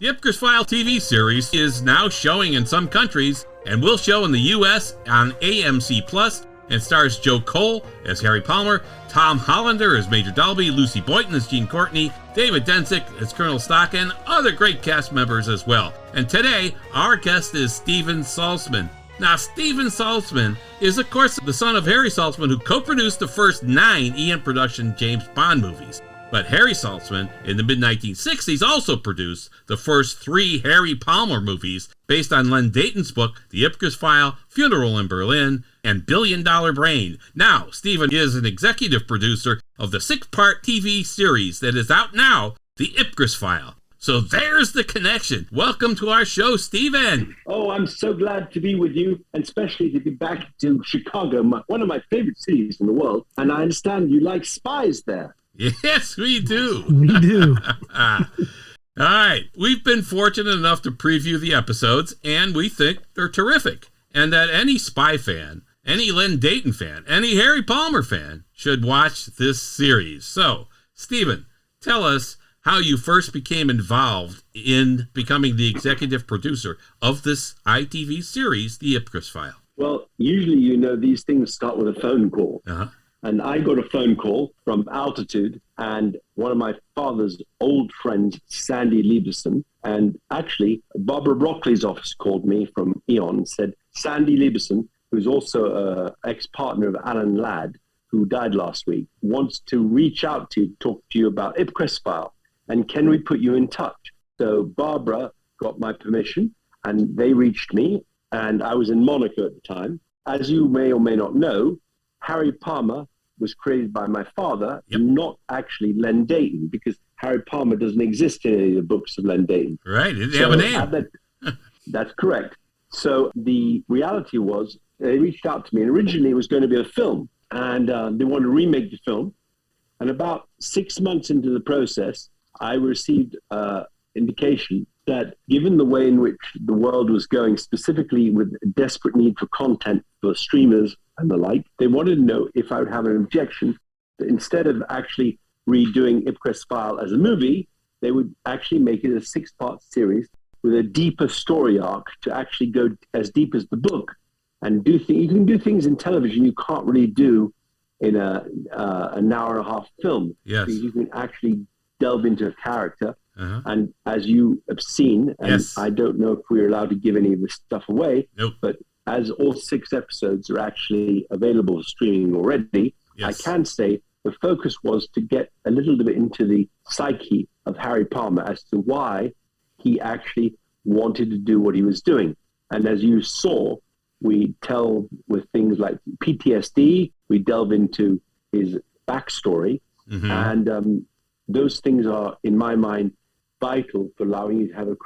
The IPCRESS FILE TV series is now showing in some countries and will show in the U.S. on AMC Plus, and stars Joe Cole as Harry Palmer, Tom Hollander as Major Dalby, Lucy Boynton as Jean Courtney, David Dencik as Colonel Stok, and other great cast members as well. And today, our guest is Steven Saltzman. Now, Steven Saltzman is, of course, the son of Harry Saltzman, who co-produced the first 9 Eon Productions James Bond movies. But Harry Saltzman, in the mid-1960s, also produced the first 3 Harry Palmer movies based on Len Deighton's book, The IPCRESS File, Funeral in Berlin, and Billion Dollar Brain. Now, Steven is an executive producer of the 6-part TV series that is out now, The IPCRESS File. So there's the connection. Welcome to our show, Steven. Oh, I'm so glad to be with you, and especially to be back to Chicago, one of my favorite cities in the world. And I understand you like spies there. Yes, we do. We do. All right. We've been fortunate enough to preview the episodes, and we think they're terrific. And that any spy fan, any Len Deighton fan, any Harry Palmer fan should watch this series. So, Steven, tell us how you first became involved in becoming the executive producer of this ITV series, The IPCRESS File. Well, usually, these things start with a phone call. Uh-huh. And I got a phone call from Altitude, and one of my father's old friends, Sandy Lieberson, and actually Barbara Broccoli's office called me from Eon and said, Sandy Lieberson, who's also an ex-partner of Alan Ladd, who died last week, wants to reach out to you, talk to you about IPCRESS File, and can we put you in touch? So Barbara got my permission, and they reached me, and I was in Monaco at the time. As you may or may not know, Harry Palmer was created by my father, not actually Len Deighton, because Harry Palmer doesn't exist in any of the books of Len Deighton. Right, it didn't have a name. That's correct. So the reality was, they reached out to me, and originally it was going to be a film, and they wanted to remake the film. And about 6 months into the process, I received indication that given the way in which the world was going, specifically with a desperate need for content for streamers and the like, they wanted to know if I would have an objection that instead of actually redoing IPCRESS File as a movie, they would actually make it a 6-part series with a deeper story arc to actually go as deep as the book and do things. You can do things in television you can't really do in an hour and a half film. Yes. Because you can actually delve into a character. Uh-huh. And as you have seen, and yes. I don't know if we're allowed to give any of this stuff away, nope. But as all 6 episodes are actually available for streaming already, yes. I can say the focus was to get a little bit into the psyche of Harry Palmer as to why he actually wanted to do what he was doing. And as you saw, we tell with things like PTSD, we delve into his backstory, and those things are, in my mind, vital for allowing you to have a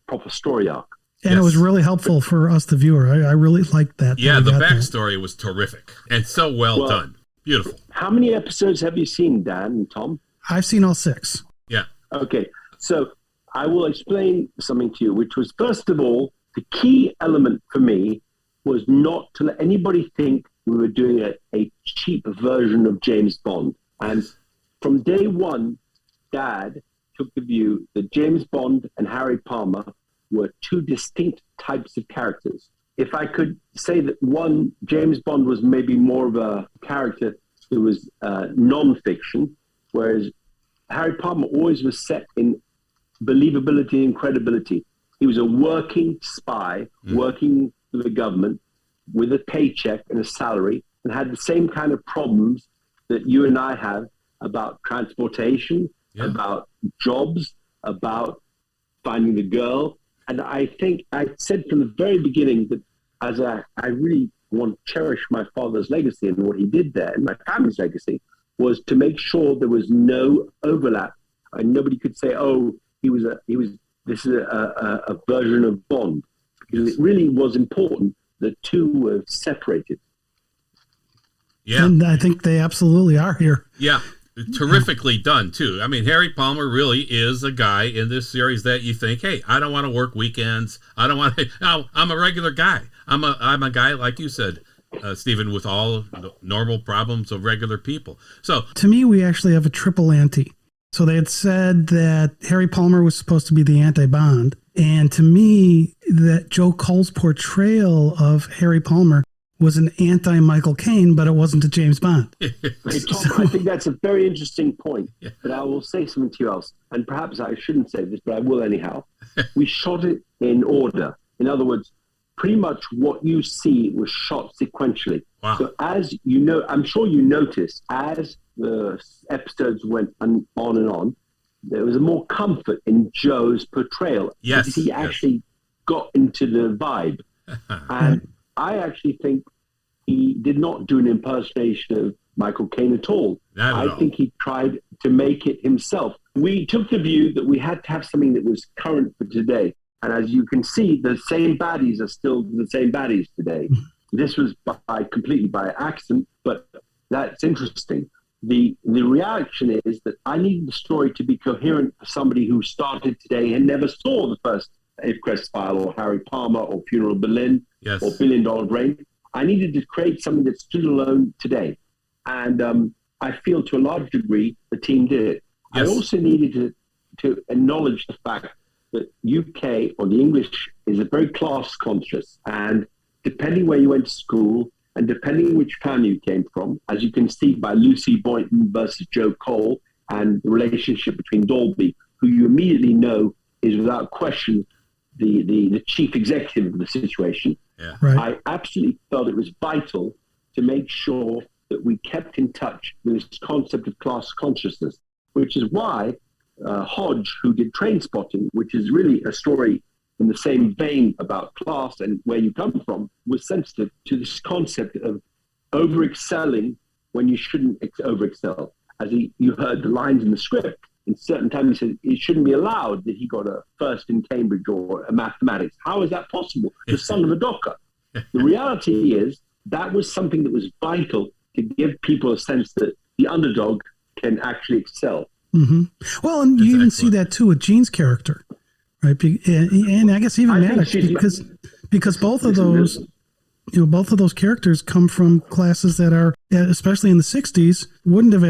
proper story arc. And it was really helpful for us, the viewer. I really liked that. Yeah, the backstory was terrific and so well done. Beautiful. How many episodes have you seen, Dan and Tom? I've seen all 6. Yeah. Okay, so I will explain something to you, which was, first of all, the key element for me was not to let anybody think we were doing a cheap version of James Bond. And from day one, Dad took the view that James Bond and Harry Palmer were 2 distinct types of characters. If I could say that one, James Bond was maybe more of a character who was non-fiction, whereas Harry Palmer always was set in believability and credibility. He was a working spy, working for the government with a paycheck and a salary, and had the same kind of problems that you and I have about transportation, about jobs, about finding the girl. And I think I said from the very beginning that as I really want to cherish my father's legacy and what he did there, and my family's legacy, was to make sure there was no overlap. And nobody could say, oh, this is a version of Bond. Because it really was important the 2 were separated. Yeah. And I think they absolutely are here. Yeah. Terrifically done too. I mean, Harry Palmer really is a guy in this series that you think, hey, I don't want to work weekends. I don't want to. No, I'm a regular guy. I'm a guy, like you said, Steven, with all the normal problems of regular people. So to me, we actually have a triple ante. So they had said that Harry Palmer was supposed to be the anti-Bond. And to me, that Joe Cole's portrayal of Harry Palmer was an anti-Michael Caine, but it wasn't a James Bond. Hey, Tom, I think that's a very interesting point. But I will say something to you else. And perhaps I shouldn't say this, but I will anyhow. We shot it in order. In other words, pretty much what you see was shot sequentially. Wow. So as you know, I'm sure you noticed, as the episodes went on and on, there was a more comfort in Joe's portrayal. Yes. Because he actually got into the vibe. And I actually think he did not do an impersonation of Michael Caine at all. Not at all. Think he tried to make it himself. We took the view that we had to have something that was current for today. And as you can see, the same baddies are still the same baddies today. This was completely by accident, but that's interesting. The reaction is that I need the story to be coherent for somebody who started today and never saw the first IPCRESS File or Harry Palmer or Funeral Berlin or $1 Billion Brain. I needed to create something that stood alone today. And I feel to a large degree the team did it. Yes. I also needed to acknowledge the fact that UK or the English is a very class conscious, and depending where you went to school and depending which family you came from, as you can see by Lucy Boynton versus Joe Cole and the relationship between Dalby, who you immediately know is without question the chief executive of the situation. Yeah. Right. I absolutely felt it was vital to make sure that we kept in touch with this concept of class consciousness, which is why Hodge, who did Train Spotting, which is really a story in the same vein about class and where you come from, was sensitive to this concept of over-excelling when you shouldn't over-excel. As you heard the lines in the script, in certain times he said it shouldn't be allowed that he got a first in Cambridge or a mathematics. How is that possible? The son of a docker. The reality is that was something that was vital to give people a sense that the underdog can actually excel. Mm-hmm. Well, and you even see that too with Jean's character, right? And I guess even Maddox, because both of those, both of those characters come from classes that are, especially in the '60s, wouldn't have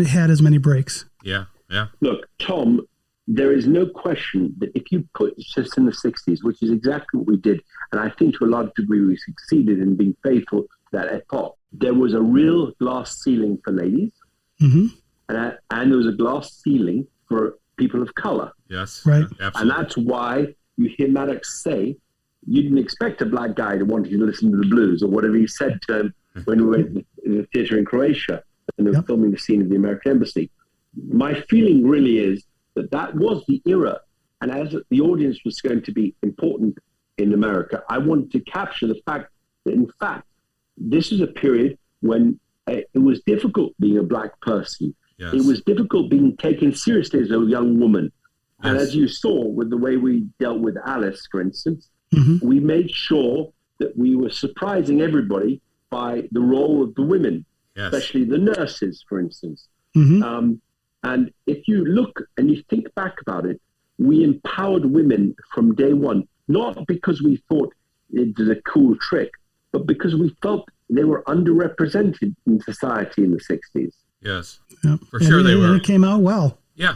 had as many breaks. Yeah, yeah. Look, Tom, there is no question that if you put just in the '60s, which is exactly what we did, and I think to a large degree we succeeded in being faithful to that epoch, there was a real glass ceiling for ladies. Mm-hmm. And there was a glass ceiling for people of color. Yes, right. Absolutely. And that's why you hear Maddox say you didn't expect a black guy to want you to listen to the blues or whatever he said to him when we went to the theater in Croatia and they were filming the scene of the American Embassy. My feeling really is that was the era. And as the audience was going to be important in America, I wanted to capture the fact that, in fact, this is a period when it was difficult being a black person. Yes. It was difficult being taken seriously as a young woman. Yes. And as you saw with the way we dealt with Alice, for instance, we made sure that we were surprising everybody by the role of the women, especially the nurses, for instance. And if you look and you think back about it, we empowered women from day one, not because we thought it was a cool trick, but because we felt they were underrepresented in society in the 60s. Yes, for and sure they were. And it came out well. Yeah.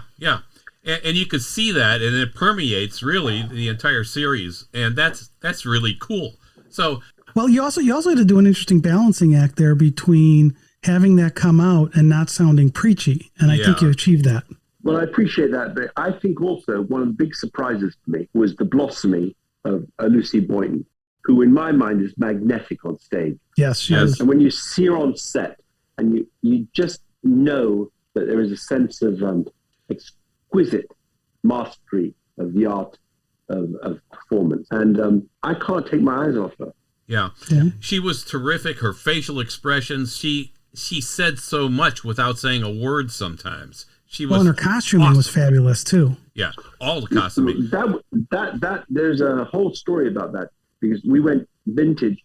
And you could see that, and it permeates really the entire series, and that's really cool. So, well, you also had to do an interesting balancing act there between having that come out and not sounding preachy, and I think you achieved that. Well, I appreciate that, but I think also one of the big surprises for me was the blossoming of Lucy Boynton, who in my mind is magnetic on stage. Yes. And when you see her on set, and you just know that there is a sense of exquisite mastery of the art of performance. And I can't take my eyes off her. Yeah. She was terrific. Her facial expressions, she said so much without saying a word sometimes. She was and her costuming was fabulous too. Yeah, all the costuming. That there's a whole story about that, because we went vintage.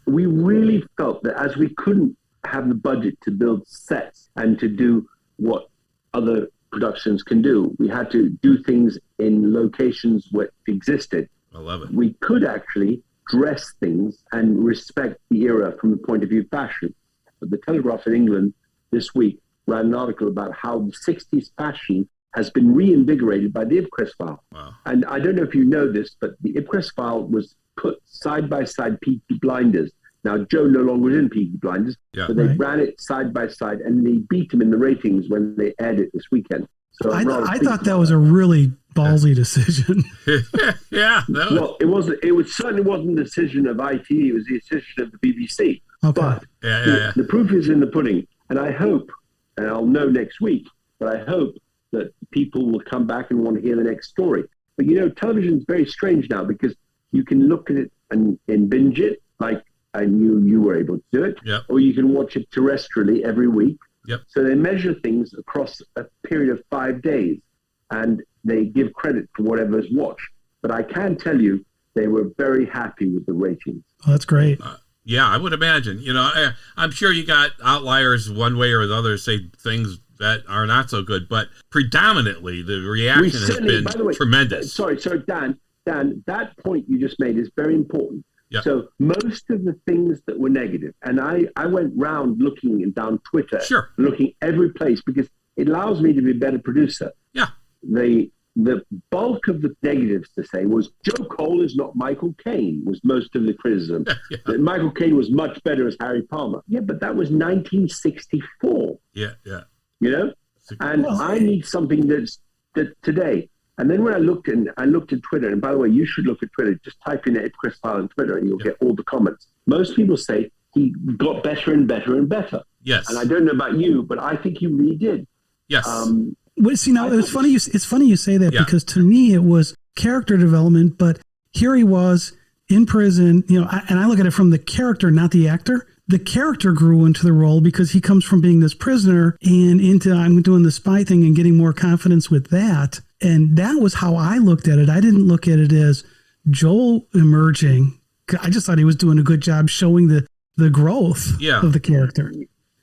We really felt that as we couldn't have the budget to build sets and to do what other productions can do, we had to do things in locations where it existed. I love it. We could actually dress things and respect the era from the point of view of fashion. But the Telegraph in England this week ran an article about how the 60s fashion has been reinvigorated by the IPCRESS file. Wow. And I don't know if you know this, but the IPCRESS file was put side by side Peaky Blinders. Now, Joe no longer is in Peaky Blinders, but they ran it side by side, and they beat him in the ratings when they aired it this weekend. So I thought that was a really ballsy decision. Well, it certainly wasn't the decision of IT. It was the decision of the BBC. Okay. But the proof is in the pudding. And I hope, and I'll know next week, but I hope that people will come back and want to hear the next story. But, television is very strange now because you can look at it and binge it, like you were able to do it, or you can watch it terrestrially every week. Yep. So they measure things across a period of 5 days, and they give credit for whatever's watched. But I can tell you, they were very happy with the ratings. Oh, that's great. Yeah, I would imagine. I'm sure you got outliers one way or the other say things that are not so good, but predominantly the reaction has been tremendous. Sorry, Dan, that point you just made is very important. Yep. So most of the things that were negative, and I went round looking down Twitter, looking every place because it allows me to be a better producer. Yeah. The bulk of the negatives to say was Joe Cole is not Michael Caine, was most of the criticism. That Michael Caine was much better as Harry Palmer. Yeah, but that was 1964. Yeah. And I need something that's today. And then when I looked at Twitter, and by the way, you should look at Twitter. Just type in IPCRESS file on Twitter, and you'll get all the comments. Most people say he got better and better and better. Yes. And I don't know about you, but I think he really did. Yes. See, now it's funny. It's funny you say that because to me it was character development. But here he was in prison, and I look at it from the character, not the actor. The character grew into the role because he comes from being this prisoner and into I'm doing the spy thing and getting more confidence with that. And that was how I looked at it. I didn't look at it as Joel emerging. I just thought he was doing a good job showing the growth of the character.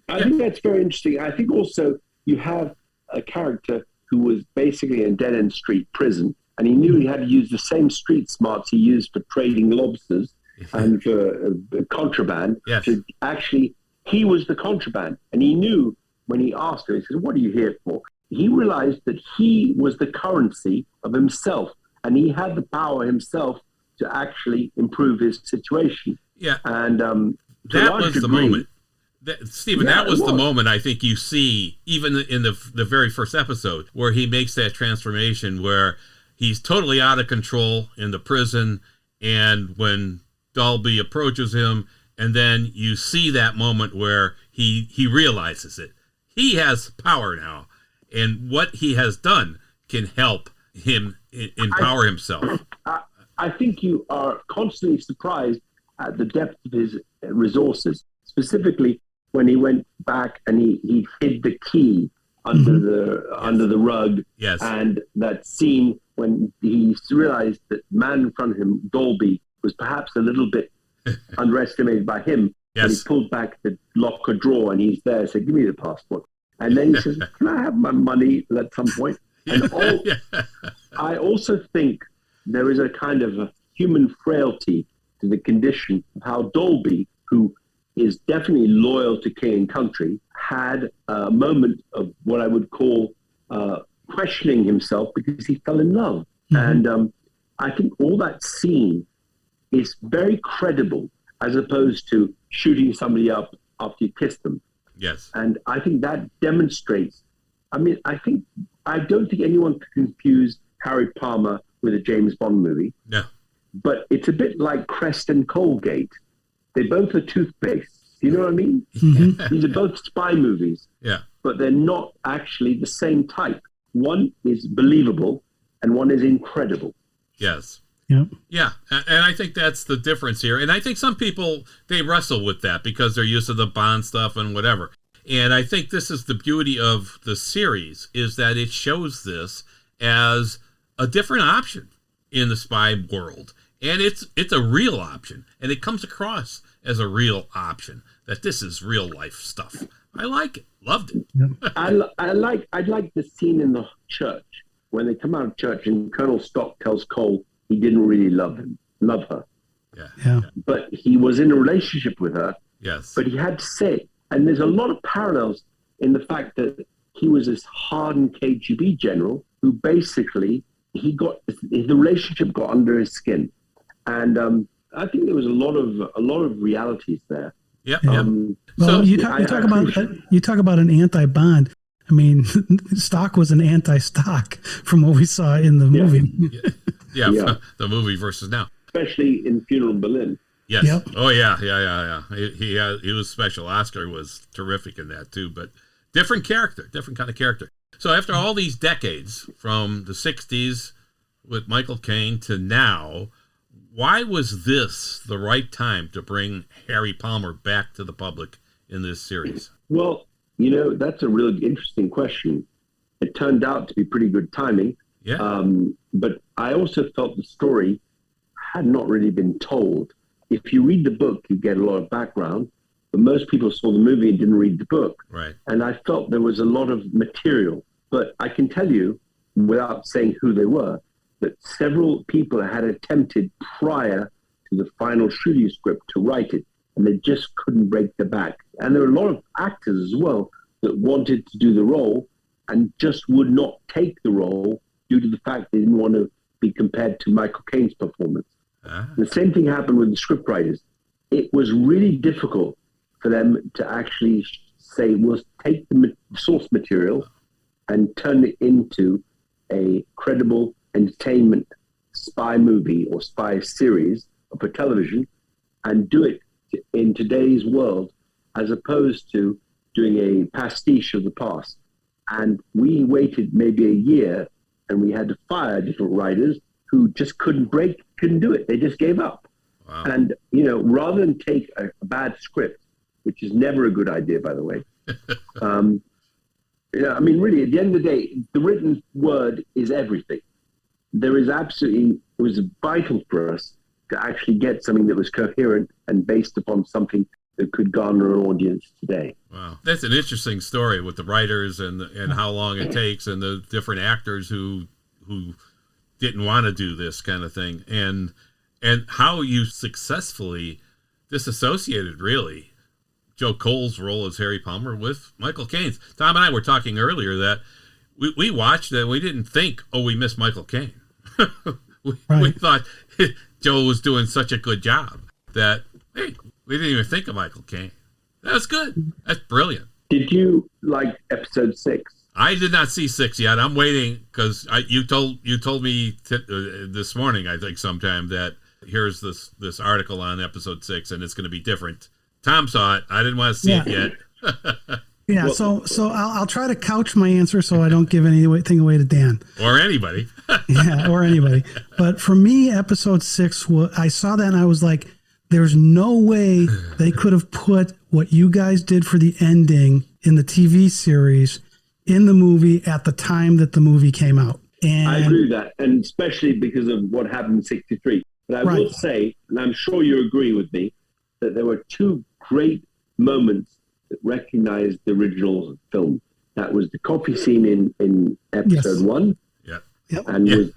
I think that's very interesting. I think also you have a character who was basically in dead-end street prison, and he knew he had to use the same street smarts he used for trading lobsters and for contraband. To actually, he was the contraband, and he knew when he asked him, he said, "What are you here for?" He realized that he was the currency of himself, and he had the power himself to actually improve his situation. Yeah, and that was the moment. Stephen, that was the moment I think you see, even in the very first episode, where he makes that transformation, where he's totally out of control in the prison, and when Dalby approaches him, and then you see that moment where he realizes it. He has power now, and what he has done can help him empower himself. I think you are constantly surprised at the depth of his resources, specifically when he went back and he hid the key under the rug. Yes. And that scene when he realized that man in front of him, Dalby, was perhaps a little bit underestimated by him. Yes. And he pulled back the locker drawer and he's there, said, "Give me the passport." And then he says, "Can I have my money at some point?" And I also think there is a kind of a human frailty to the condition of how Dalby, who is definitely loyal to king and country, had a moment of what I would call questioning himself because he fell in love. Mm-hmm. And I think all that scene is very credible as opposed to shooting somebody up after you kiss them. Yes. And I think that demonstrates, I don't think anyone can confuse Harry Palmer with a James Bond movie. No. But it's a bit like Crest and Colgate. They both are toothpaste. You know what I mean? Mm-hmm. These are both spy movies. Yeah. But they're not actually the same type. One is believable and one is incredible. Yes. Yep. Yeah. And I think that's the difference here. And I think some people, they wrestle with that because they're used to the Bond stuff and whatever. And I think this is the beauty of the series, is that it shows this as a different option in the spy world. And it's a real option. And it comes across as a real option, that this is real life stuff. I like it. Loved it. I like the scene in the church when they come out of church and Colonel Stok tells Cole he didn't really love her. Yeah. But he was in a relationship with her. Yes. But he had to say it. And there's a lot of parallels in the fact that he was this hardened KGB general who basically the relationship got under his skin, and I think there was a lot of realities there. Yeah. Well, so you talk about an anti-Bond. I mean, Stok was an anti-Stok from what we saw in the movie. Yeah. The movie versus now, especially in Funeral in Berlin. Yes. Yep. Oh yeah. He was special. Oscar was terrific in that too, but different kind of character. So after all these decades, from the 60s with Michael Caine to now, why was this the right time to bring Harry Palmer back to the public in this series? Well, that's a really interesting question. It turned out to be pretty good timing. Yeah. But I also felt the story had not really been told. If you read the book, you get a lot of background, but most people saw the movie and didn't read the book. Right. And I felt there was a lot of material. But I can tell you, without saying who they were, that several people had attempted prior to the final shooting script to write it, and they just couldn't break the back. And there were a lot of actors as well that wanted to do the role and just would not take the role due to the fact they didn't want to be compared to Michael Caine's performance. The same thing happened with the scriptwriters. It was really difficult for them to actually say, we'll take the source material and turn it into a credible entertainment spy movie or spy series for television and do it in today's world, as opposed to doing a pastiche of the past. And we waited maybe a year, and we had to fire different writers who just couldn't do it. They just gave up. Wow. And, rather than take a bad script, which is never a good idea, by the way, really, at the end of the day, the written word is everything. It was vital for us to actually get something that was coherent and based upon something that could garner an audience today. Wow. That's an interesting story with the writers and how long it takes and the different actors who didn't want to do this kind of thing, and how you successfully disassociated, really, Joe Cole's role as Harry Palmer with Michael Caine's. Tom and I were talking earlier that we watched it and we didn't think, we missed Michael Caine. We thought Joe was doing such a good job that, hey, we didn't even think of Michael Caine. That's good. That's brilliant. Did you like episode 6? I did not see 6 yet. I'm waiting because you told me this morning, I think sometime, that here's this article on episode 6 and it's going to be different. Tom saw it. I didn't want to see it yet. Yeah, so I'll try to couch my answer so I don't give anything away to Dan. Or anybody. Yeah, or anybody. But for me, episode 6, I saw that and I was like, there's no way they could have put what you guys did for the ending in the TV series in the movie at the time that the movie came out. And I agree with that, and especially because of what happened in 63. But I will say, and I'm sure you agree with me, that there were 2 great moments that recognized the original film. That was the coffee scene in episode 1, and was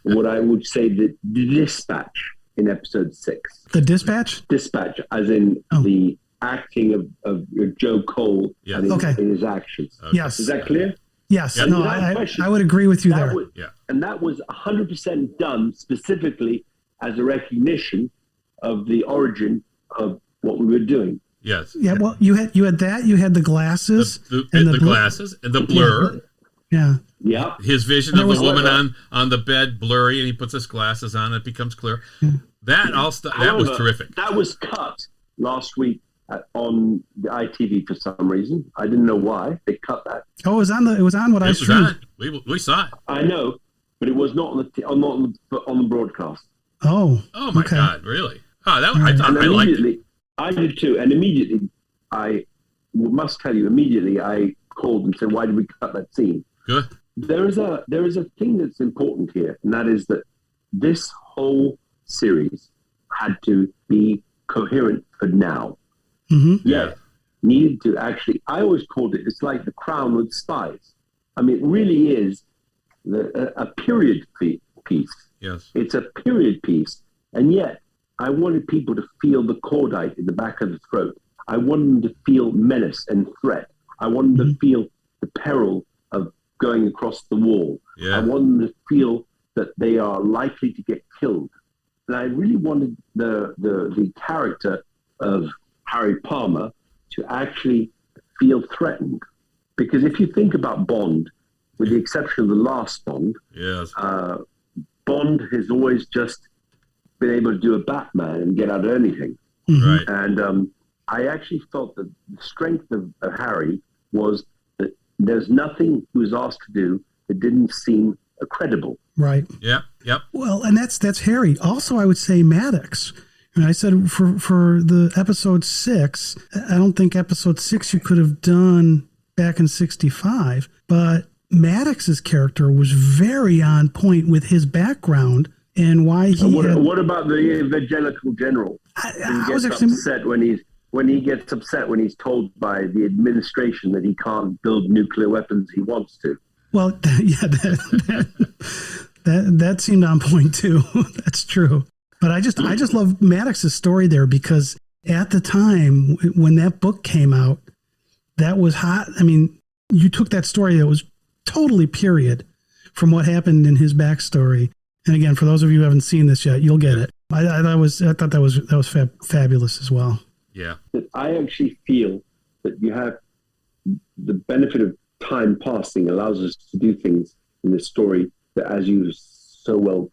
what I would say the dispatch in episode 6. The dispatch? Dispatch, as in the acting of Joe Cole and in his actions. Okay. Yes. Is that clear? Yes. Yeah. No, I would agree with you there. And that was 100% done specifically as a recognition of the origin of what we were doing. Yes. Yeah. Well, you had that. You had the glasses, the glasses, and the blur. Yeah. Yeah. His vision of the woman on the bed blurry, and he puts his glasses on. It becomes clear. Yeah. That was terrific. That was cut last week on the ITV for some reason. I didn't know why they cut that. Oh, it was on what I streamed. We saw it. I know, but it was not on the broadcast. Oh my God! Really? Oh, I liked it. I did too, and immediately I must tell you. Immediately, I called and said, "Why did we cut that scene?" Good. There is a thing that's important here, and that is that this whole series had to be coherent for now. Mm-hmm. Yeah, needed to actually. I always called it. It's like The Crown with spies. I mean, it really is a period piece. Yes, it's a period piece, and yet I wanted people to feel the cordite in the back of the throat. I wanted them to feel menace and threat. I want them to feel the peril of going across the wall. Yeah. I want them to feel that they are likely to get killed. And I really wanted the character of Harry Palmer to actually feel threatened. Because if you think about Bond, with the exception of the last Bond, yes. Bond has always just been able to do a Batman and get out of anything. Right. And I actually felt that the strength of Harry was that there's nothing he was asked to do that didn't seem credible. Right. Yep. Well, and that's Harry. Also, I would say Maddox. And I said for the episode 6, I don't think episode 6 you could have done back in 65, but Maddox's character was very on point with his background and why he. What about the evangelical general? I was actually upset when he gets upset when he's told by the administration that he can't build nuclear weapons he wants to. Well, that seemed on point too. That's true. But I just love Maddox's story there because at the time when that book came out, that was hot. I mean, you took that story that was totally period from what happened in his backstory. And again, for those of you who haven't seen this yet, you'll get it. I thought that was fabulous as well. Yeah. I actually feel that you have the benefit of time passing allows us to do things in the story that, as you so well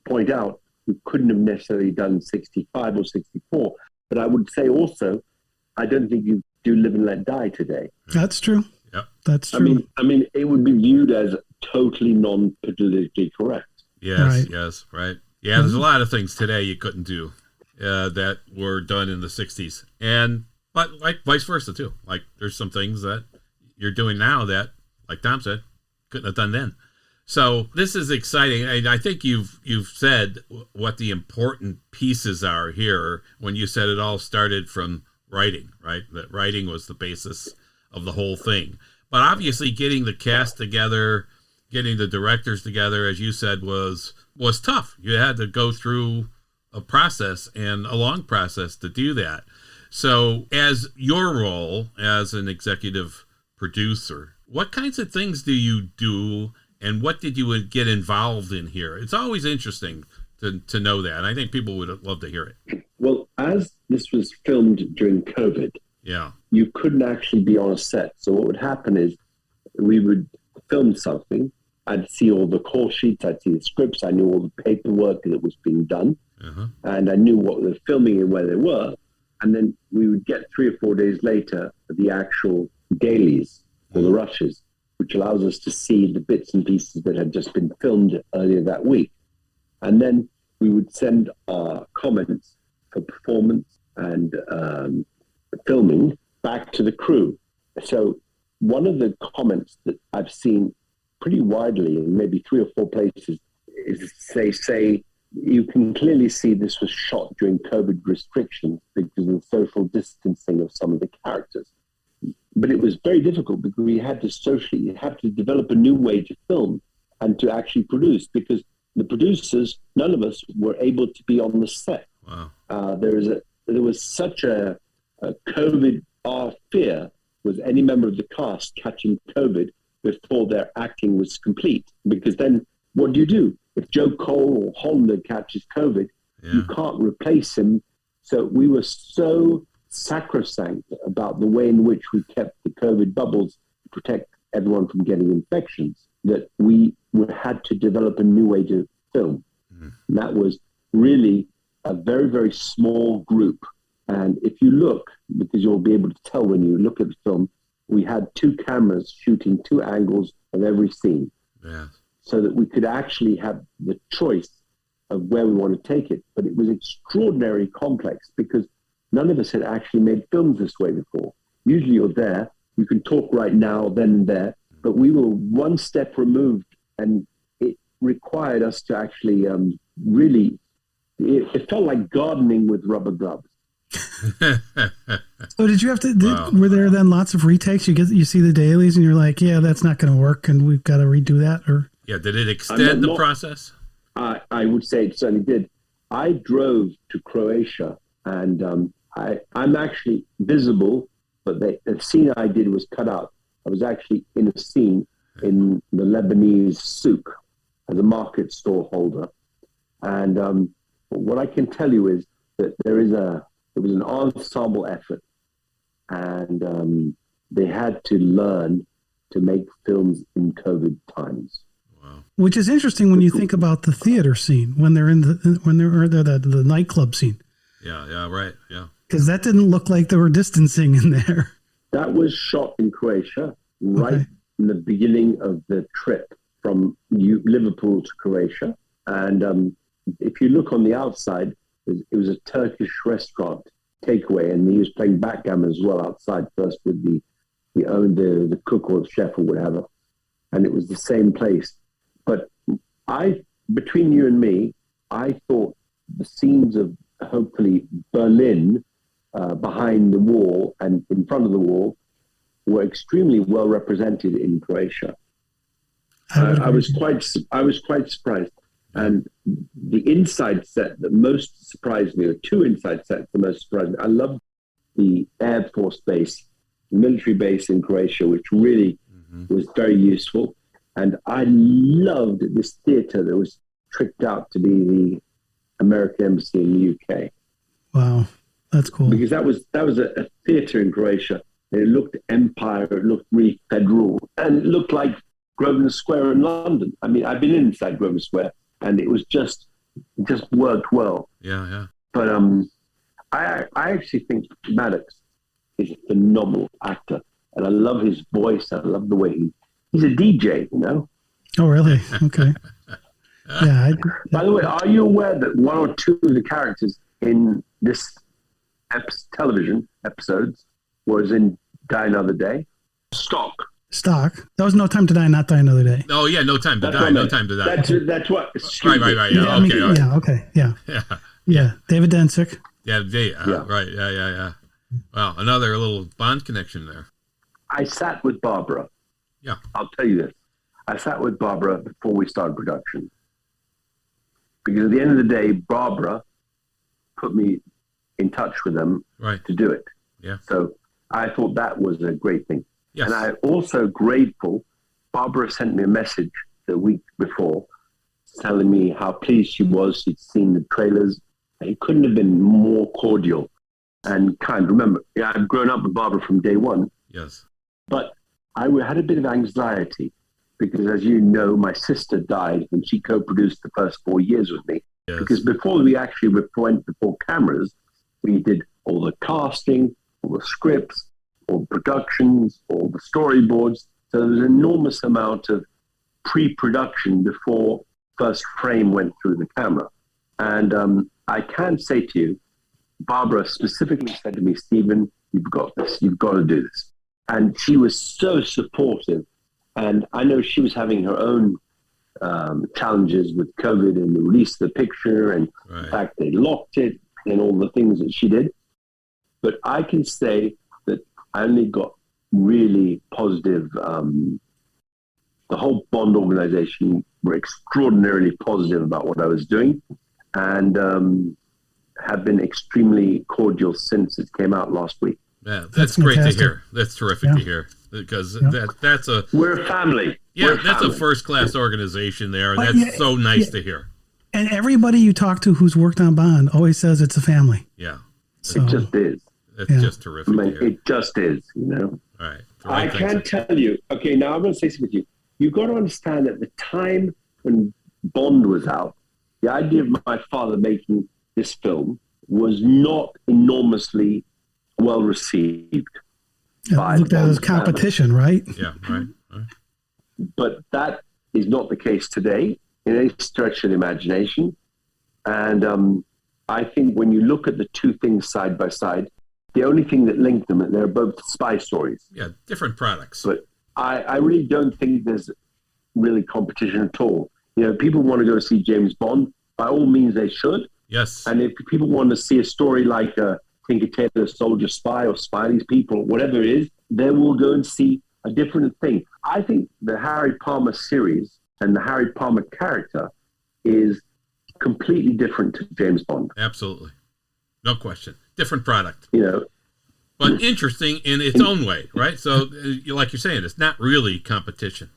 point out, we couldn't have necessarily done 65 or 64. But I would say also, I don't think you do Live and Let Die today. That's true. Yep. That's true. I mean, it would be viewed as totally non-politically correct. Yes, right. Yes, right. Yeah, there's a lot of things today you couldn't do that were done in the 60s. But like vice versa too. Like there's some things that you're doing now that, like Tom said, couldn't have done then. So this is exciting. And I think you've said what the important pieces are here when you said it all started from writing, right? That writing was the basis of the whole thing. But obviously getting the cast together, getting the directors together, as you said, was tough. You had to go through a process and a long process to do that. So as your role as an executive producer, what kinds of things do you do and what did you get involved in here? It's always interesting to know that. And I think people would love to hear it. Well, as this was filmed during COVID, yeah, you couldn't actually be on a set. So what would happen is we would film something. I'd see all the call sheets. I'd see the scripts. I knew all the paperwork that was being done. And I knew what they were filming and where they were. And then we would get 3 or 4 days later the actual dailies or the rushes, which allows us to see the bits and pieces that had just been filmed earlier that week. And then we would send our comments for performance and filming back to the crew. So one of the comments that I've seen pretty widely in maybe 3 or 4 places is they say, you can clearly see this was shot during COVID restrictions because of the social distancing of some of the characters. But it was very difficult because we had to develop a new way to film and to actually produce because the producers, none of us were able to be on the set. Wow. There was such a COVID fear was any member of the cast catching COVID before their acting was complete. Because then what do? If Joe Cole or Hollander catches COVID, you can't replace him. So we were so sacrosanct about the way in which we kept the COVID bubbles to protect everyone from getting infections that we had to develop a new way to film. And that was really a very, very small group. And if you look, because you'll be able to tell when you look at the film, we had 2 cameras shooting 2 angles of every scene. Yeah. So that we could actually have the choice of where we want to take it. But it was extraordinarily complex because none of us had actually made films this way before. Usually you're there, you can talk right now, then and there, but we were one step removed and it required us to actually really, it felt like gardening with rubber gloves. So did you have to, were there then lots of retakes? You see the dailies and you're like, yeah, that's not going to work and we've got to redo that? Or yeah, did it extend the process? I would say it certainly did. I drove to Croatia and I'm actually visible, but the scene I did was cut out. I was actually in a scene in the Lebanese souk as a market store holder. And what I can tell you is that there was an ensemble effort, and they had to learn to make films in COVID times. Wow. Which is interesting when you think about the theater scene when they're in the nightclub scene. Yeah, right. Yeah. Because that didn't look like there were distancing in there. That was shot in Croatia, right in the beginning of the trip from Liverpool to Croatia. And if you look on the outside, it was a Turkish restaurant takeaway, and he was playing backgammon as well outside first with the cook or the chef or whatever. And it was the same place. But between you and me, I thought the scenes of hopefully Berlin behind the wall and in front of the wall were extremely well represented in Croatia. I was quite surprised. And the inside set that most surprised me, or two inside sets that most surprised me, I loved the Air Force base, military base in Croatia, which really was very useful. And I loved this theater that was tricked out to be the American Embassy in the UK. Wow, that's cool. Because that was a theater in Croatia. And it looked empire, it looked really federal, and it looked like Grosvenor Square in London. I mean, I've been inside Grosvenor Square, and it just worked well. Yeah. But I actually think Maddox is a phenomenal actor, and I love his voice. I love the way he's a DJ, you know. Oh, really? Okay. Yeah. By the way, are you aware that one or two of the characters in this television episodes was in Die Another Day? Stok. That was No Time to Die, not Die Another Day. Oh yeah, No Time to Die. No Time to Die. That's what. Right. Yeah. Okay. Yeah. David Dencik. Yeah. Right. Yeah. Wow, another little Bond connection there. I sat with Barbara. Yeah. I'll tell you this. I sat with Barbara before we started production. Because at the end of the day, Barbara put me in touch with them to do it. Yeah. So I thought that was a great thing. Yes. And I'm also grateful. Barbara sent me a message the week before telling me how pleased she was. She'd seen the trailers. It couldn't have been more cordial and kind. Remember, I've grown up with Barbara from day one. Yes. But I had a bit of anxiety because, as you know, my sister died when she co-produced the first 4 years with me. Yes. Because before we actually went before cameras, we did all the casting, all the scripts, all the productions, all the storyboards. So there was an enormous amount of pre-production before first frame went through the camera. And I can say to you, Barbara specifically said to me, Steven, you've got this, you've got to do this. And she was so supportive. And I know she was having her own challenges with COVID and the release of the picture and the fact they locked it and all the things that she did. But I can say that I only got really positive. The whole Bond organization were extraordinarily positive about what I was doing and have been extremely cordial since it came out last week. Yeah, that's great to hear. That's terrific to hear because that's a... We're a family. Yeah, that's a first-class organization there. That's so nice to hear. And everybody you talk to who's worked on Bond always says it's a family. Yeah. So, it just is. It's just terrific to hear. It just is, you know. All right. I can tell you, okay, now I'm going to say something to you. You've got to understand at the time when Bond was out, the idea of my father making this film was not enormously well received. Yeah, looked at as competition, right? Yeah, right. But that is not the case today in any stretch of the imagination. And I think when you look at the two things side by side, the only thing that linked them, and they're both spy stories. Yeah, different products. But I really don't think there's really competition at all. You know, people want to go see James Bond. By all means, they should. Yes. And if people want to see a story like Tinker Tailor Soldier Spy or Spy These People, whatever it is, they will go and see a different thing. I think the Harry Palmer series and the Harry Palmer character is completely different to James Bond. Absolutely. No question. Different product. You know, but interesting in its own way, right? So, like you're saying, it's not really competition.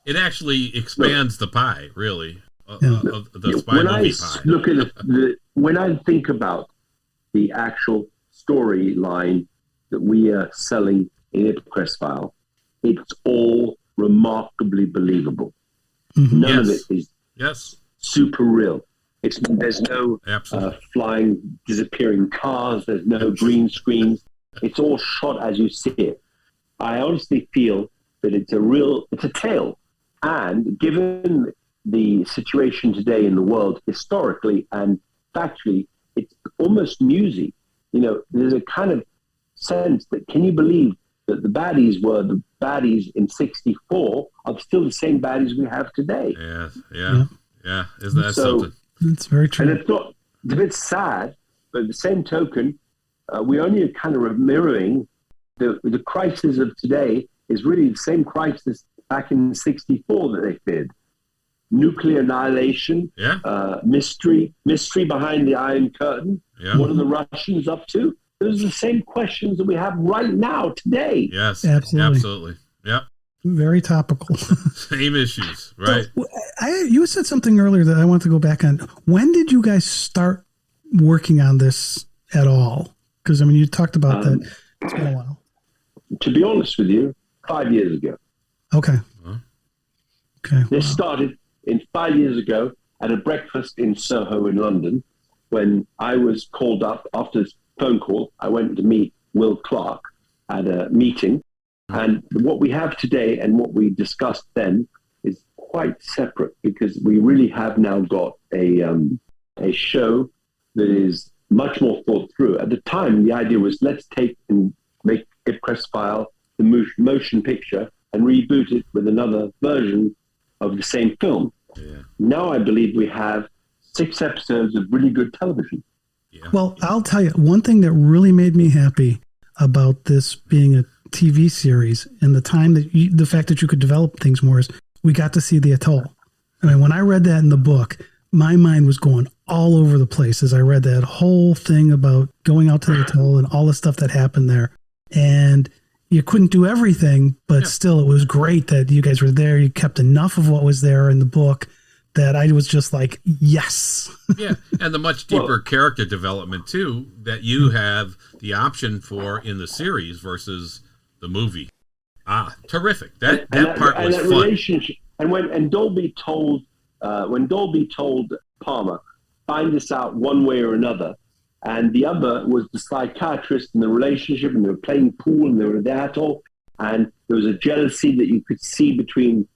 It actually expands the pie, really, of the spy movie pie. Look at when I think about the actual storyline that we are selling in IPCRESS File, it's all remarkably believable. Mm-hmm. None of it is super real. There's no flying, disappearing cars. There's no green screens. It's all shot as you see it. I honestly feel that it's a tale. And given the situation today in the world, historically and factually, it's almost newsy. You know, there's a kind of sense that, can you believe that the baddies were the baddies in '64 are still the same baddies we have today? Yeah. Isn't that something? It's very true. And it's a bit sad, but at the same token, we only kind of mirroring the crisis of today is really the same crisis back in '64 that they feared. Nuclear annihilation, mystery behind the Iron Curtain. Yeah. What are the Russians up to? Those are the same questions that we have right now, today. Yes, absolutely. Yep. Very topical. Same issues, right? So, you said something earlier that I want to go back on. When did you guys start working on this at all? Because, I mean, you talked about that. It's been a while. To be honest with you, 5 years ago. Okay. Okay. This started 5 years ago at a breakfast in Soho in London when I was called up after this phone call. I went to meet Will Clark at a meeting. And what we have today and what we discussed then is quite separate, because we really have now got a show that is much more thought through. At the time, the idea was, let's take and make IPCRESS File, the motion picture, and reboot it with another version of the same film. Yeah. Now I believe we have 6 episodes of really good television. Yeah. Well, I'll tell you, one thing that really made me happy about this being a TV series and the time that the fact that you could develop things more is we got to see the atoll. I mean, when I read that in the book, my mind was going all over the place as I read that whole thing about going out to the atoll and all the stuff that happened there. And you couldn't do everything, but still it was great that you guys were there. You kept enough of what was there in the book that I was just like, yes. Yeah, and the much deeper character development, too, that you have the option for in the series versus the movie. Terrific. That part was fun. Relationship, and when Dalby told Palmer, find this out one way or another, and the other was the psychiatrist in the relationship, and they were playing pool, and they were there at all, and there was a jealousy that you could see between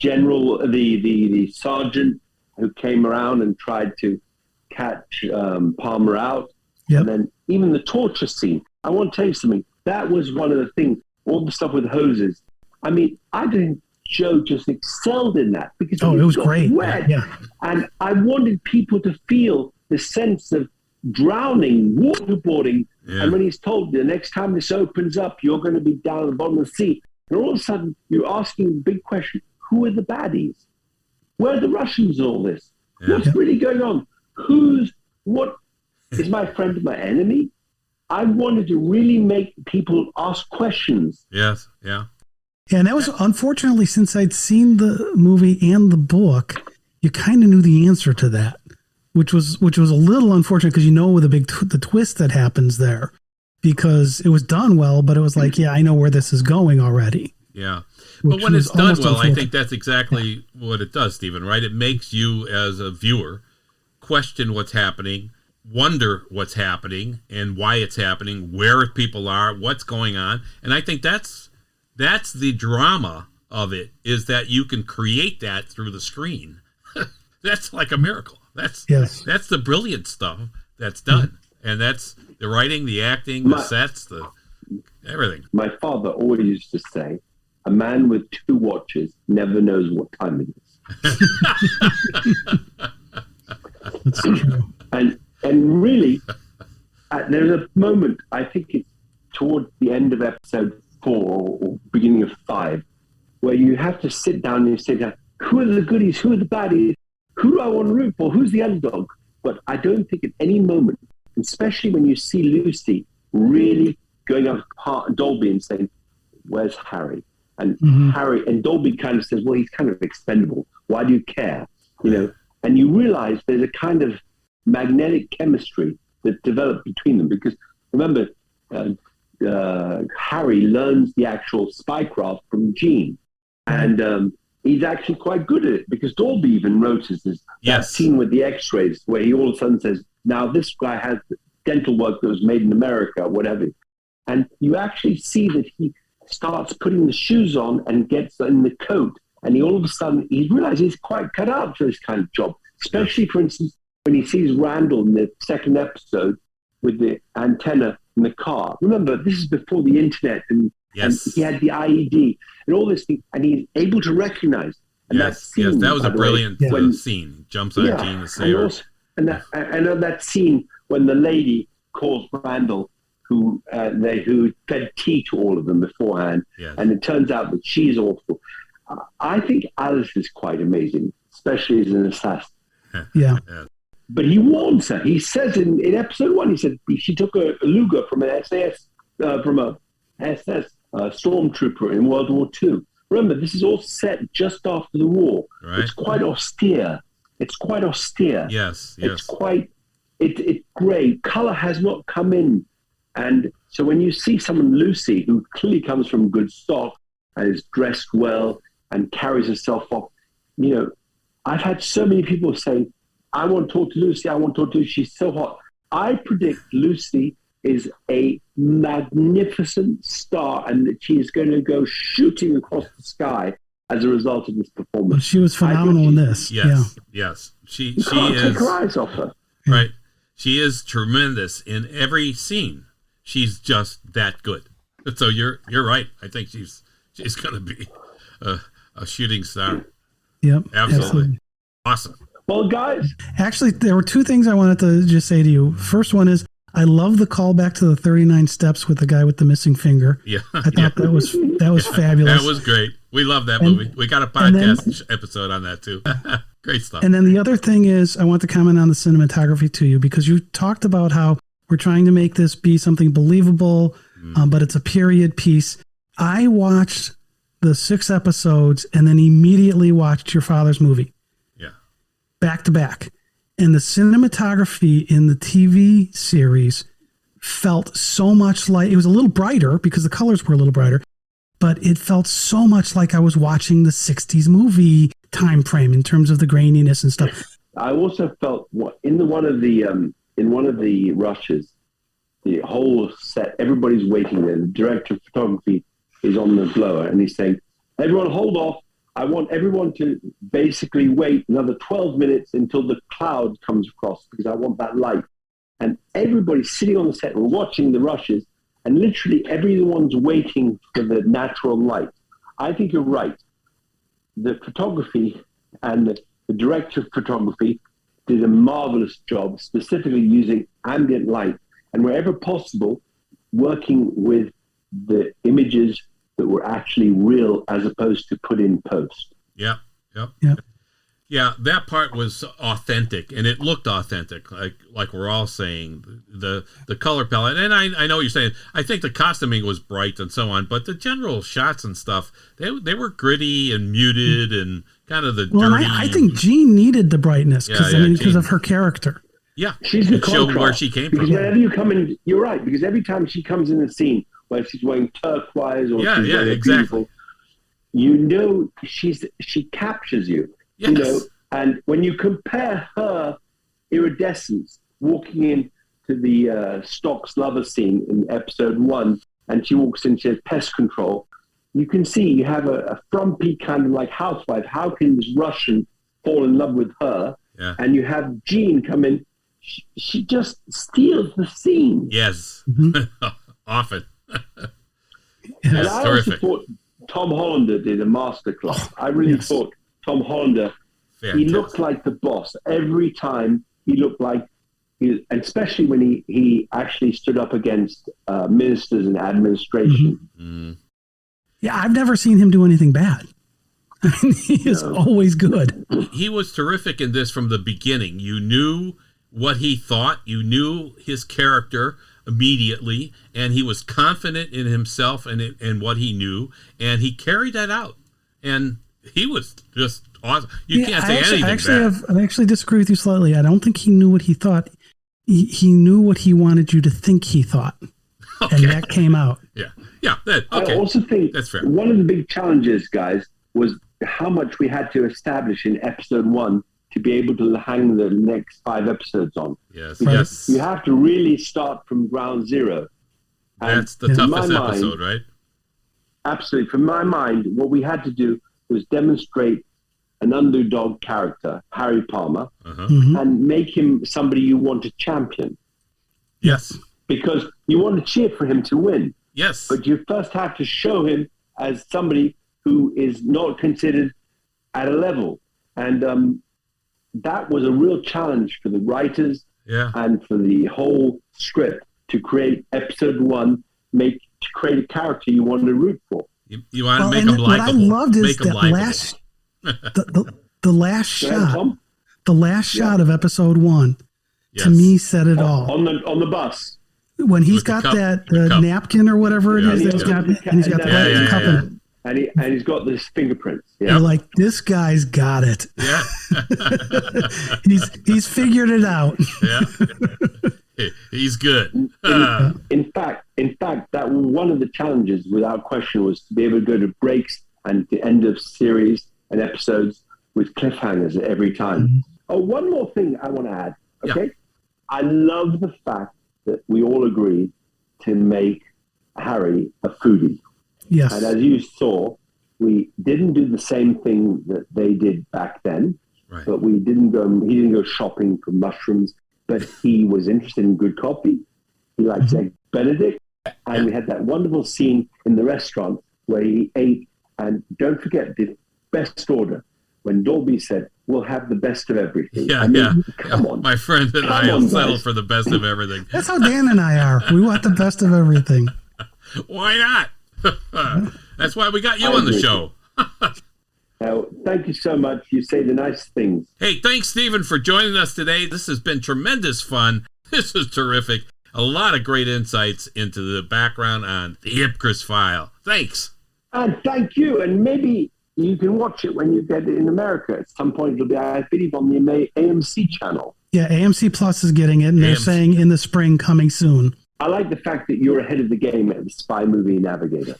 the sergeant who came around and tried to catch Palmer out. Yep. And then even the torture scene. I want to tell you something. That was one of the things, all the stuff with hoses. I mean, I think Joe just excelled in that because it was great. Wet. Yeah. And I wanted people to feel the sense of drowning, waterboarding. Yeah. And when he's told, the next time this opens up, you're going to be down at the bottom of the sea. And all of a sudden, you're asking the big question, who are the baddies? Where are the Russians in all this? Yeah. What's really going on? What is my friend my enemy? I wanted to really make people ask questions. Yes, yeah. And that was, unfortunately, since I'd seen the movie and the book, you kind of knew the answer to that, which was a little unfortunate because you know the twist that happens there, because it was done well, but it was like, I know where this is going already. Yeah. But when it's done well, I think that's exactly what it does, Stephen, right? It makes you as a viewer question what's happening, wonder what's happening and why it's happening, where people are, what's going on. And I think that's the drama of it, is that you can create that through the screen. That's like a miracle. That's the brilliant stuff that's done. And that's the writing, the acting, the sets, the everything. My father always used to say, a man with 2 watches never knows what time it is. That's true. And really, there's a moment, I think it's towards the end of episode 4 or beginning of 5, where you have to sit down and you say, who are the goodies? Who are the baddies? Who do I want to root for? Who's the underdog? But I don't think at any moment, especially when you see Lucy really going up to Dalby and saying, "Where's Harry?" And Harry and Dalby kind of says, "Well, he's kind of expendable. Why do you care?" And you realize there's a kind of magnetic chemistry that developed between them, because remember, Harry learns the actual spycraft from Jean, and he's actually quite good at it, because Dalby even notices that scene with the X-rays where he all of a sudden says, "Now this guy has dental work that was made in America," whatever, and you actually see that he starts putting the shoes on and gets in the coat, and he all of a sudden he realizes he's quite cut out for this kind of job, especially for instance when he sees Randall in the second episode with the antenna in the car. Remember, this is before the internet, and he had the IED and all this thing, and he's able to recognize. And that scene, that was a brilliant scene. Jumps on Jean to save her. And that scene when the lady calls Randall, who fed tea to all of them beforehand, and it turns out that she's awful. I think Alice is quite amazing, especially as an assassin. But he warns her. He says in episode 1, he said she took a Luger from an SAS, stormtrooper in World War II. Remember, this is all set just after the war. Right. It's quite austere. Yes. It's great. Color has not come in. And so when you see someone, Lucy, who clearly comes from good stock and is dressed well and carries herself off, I've had so many people saying, "I want to talk to Lucy. I want to talk to Lucy. She's so hot." I predict Lucy is a magnificent star and that she is going to go shooting across the sky as a result of this performance. But she was phenomenal in this. Yes. She can't is. Take her eyes off her. Right. She is tremendous in every scene. She's just that good. So you're right. I think she's going to be a shooting star. Yep. Absolutely. Awesome. Well, guys. Actually, there were two things I wanted to just say to you. First one is, I love the callback to the 39 steps with the guy with the missing finger. Yeah. I thought that was fabulous. That was great. We love that movie. We got a podcast episode on that too. Great stuff. And then the other thing is, I want to comment on the cinematography to you, because you talked about how we're trying to make this be something believable, but it's a period piece. I watched the 6 episodes and then immediately watched your father's movie. Yeah. Back to back. And the cinematography in the TV series felt so much like, it was a little brighter because the colors were a little brighter, but it felt so much like I was watching the 60s movie time frame in terms of the graininess and stuff. I also felt in one of the rushes, the whole set, everybody's waiting there. The director of photography is on the blower and he's saying, "Everyone hold off. I want everyone to basically wait another 12 minutes until the cloud comes across because I want that light." And everybody's sitting on the set and watching the rushes, and literally everyone's waiting for the natural light. I think you're right. The photography and the director of photography did a marvelous job, specifically using ambient light and wherever possible, working with the images that were actually real as opposed to put in post. Yep. Yeah, that part was authentic, and it looked authentic, like we're all saying. The color palette, and I know what you're saying. I think the costuming was bright and so on, but the general shots and stuff, they were gritty and muted and kind of the dirty. I think Jean needed the brightness because of her character. Yeah, she's the contrast, where she came because from. Whenever you come in, you're right, because every time she comes in the scene, whether she's wearing turquoise or she's wearing exactly. She captures you. Yes. And when you compare her iridescence walking in to the Stok's lover scene in episode 1, and she walks in, she has pest control, you can see you have a frumpy kind of like housewife. How can this Russian fall in love with her? Yeah. And you have Jean come in. She just steals the scene. Yes. Often. And I also thought Tom Hollander did a masterclass. I really thought Tom Hollander, he looked like the boss. Every time he looked like, and especially when he actually stood up against ministers and administration. Mm-hmm. Yeah, I've never seen him do anything bad. He is always good. He was terrific in this from the beginning. You knew what he thought. You knew his character. immediately, and he was confident in himself and what he knew, and he carried that out. And he was just awesome. You can't say anything bad. I actually disagree with you slightly. I don't think he knew what he thought. He knew what he wanted you to think he thought. Okay. And that came out. Yeah. Okay. I also think that's fair. One of the big challenges, guys, was how much we had to establish in episode 1 to be able to hang the next 5 episodes on. Yes. Because you have to really start from ground zero. That's the toughest episode, right? Absolutely. From my mind, what we had to do was demonstrate an underdog character, Harry Palmer, and make him somebody you want to champion. Yes. Because you want to cheer for him to win. Yes. But you first have to show him as somebody who is not considered at a level. And that was a real challenge for the writers and for the whole script to create episode 1, to create a character you want to root for. You want to make him likable. What I loved is the last shot. The last shot of episode 1 to me said it all. On the bus. When he's got that napkin or whatever it is, he's got the cup in it. And he's got this fingerprints. You're like, this guy's got it. Yeah. he's figured it out. Yeah. He's good. In fact, that one of the challenges, without question, was to be able to go to breaks and the end of series and episodes with cliffhangers every time. Oh, one more thing I want to add. Okay. Yeah. I love the fact that we all agreed to make Harry a foodie. Yes. And as you saw, we didn't do the same thing that they did back then. Right. But he didn't go shopping for mushrooms, but he was interested in good coffee. He likes Egg Benedict. And we had that wonderful scene in the restaurant where he ate, and don't forget the best order, when Dalby said, "We'll have the best of everything." Come on. My friend and I will settle for the best of everything. That's how Dan and I are. We want the best of everything. Why not? That's why we got you on the show. Thank you so much. You say the nice things. Hey, thanks, Steven, for joining us today. This has been tremendous fun. This is terrific. A lot of great insights into the background on the IPCRESS file. Thanks. And thank you. And maybe you can watch it when you get it in America. At some point, it'll be, I believe, on the AMC channel. Yeah, AMC Plus is getting it, and they're saying in the spring, coming soon. I like the fact that you're ahead of the game at the Spy Movie Navigator.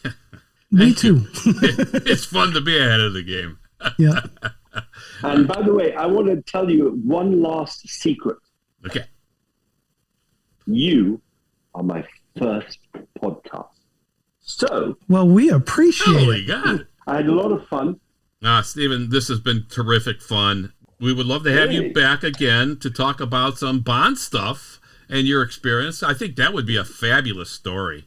Me too. It's fun to be ahead of the game. Yeah. And by the way, I want to tell you one last secret. Okay. You are my first podcast. So. Well, we appreciate Holy God. I had a lot of fun. Steven, this has been terrific fun. We would love to have you back again to talk about some Bond stuff and your experience. I think that would be a fabulous story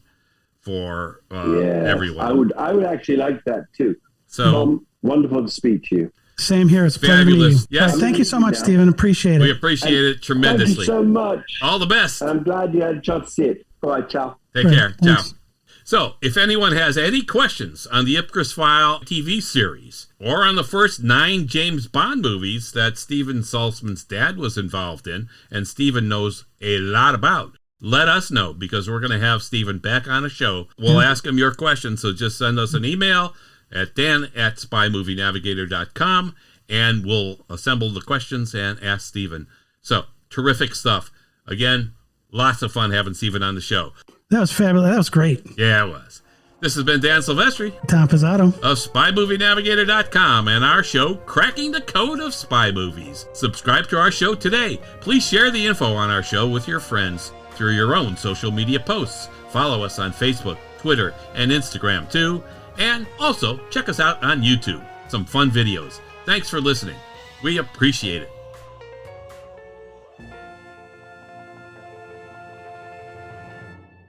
for everyone. I would actually like that too. So Tom, wonderful to speak to you. Same here. It's fabulous. Yes. Thank you so much, Steven. Appreciate it. We appreciate it tremendously. Thank you so much. All the best. I'm glad you had a chance to see it. All right, ciao. Take care. Thanks. Ciao. So, if anyone has any questions on the IPCRESS File TV series or on the first 9 James Bond movies that Steven Saltzman's dad was involved in and Steven knows a lot about, let us know, because we're going to have Steven back on a show. We'll ask him your questions, so just send us an email at dan@spymovienavigator.com and we'll assemble the questions and ask Steven. So, terrific stuff. Again, lots of fun having Steven on the show. That was fabulous. That was great. Yeah, it was. This has been Dan Silvestri, Tom Pizzato of SpyMovieNavigator.com and our show, Cracking the Code of Spy Movies. Subscribe to our show today. Please share the info on our show with your friends through your own social media posts. Follow us on Facebook, Twitter, and Instagram too. And also check us out on YouTube. Some fun videos. Thanks for listening. We appreciate it.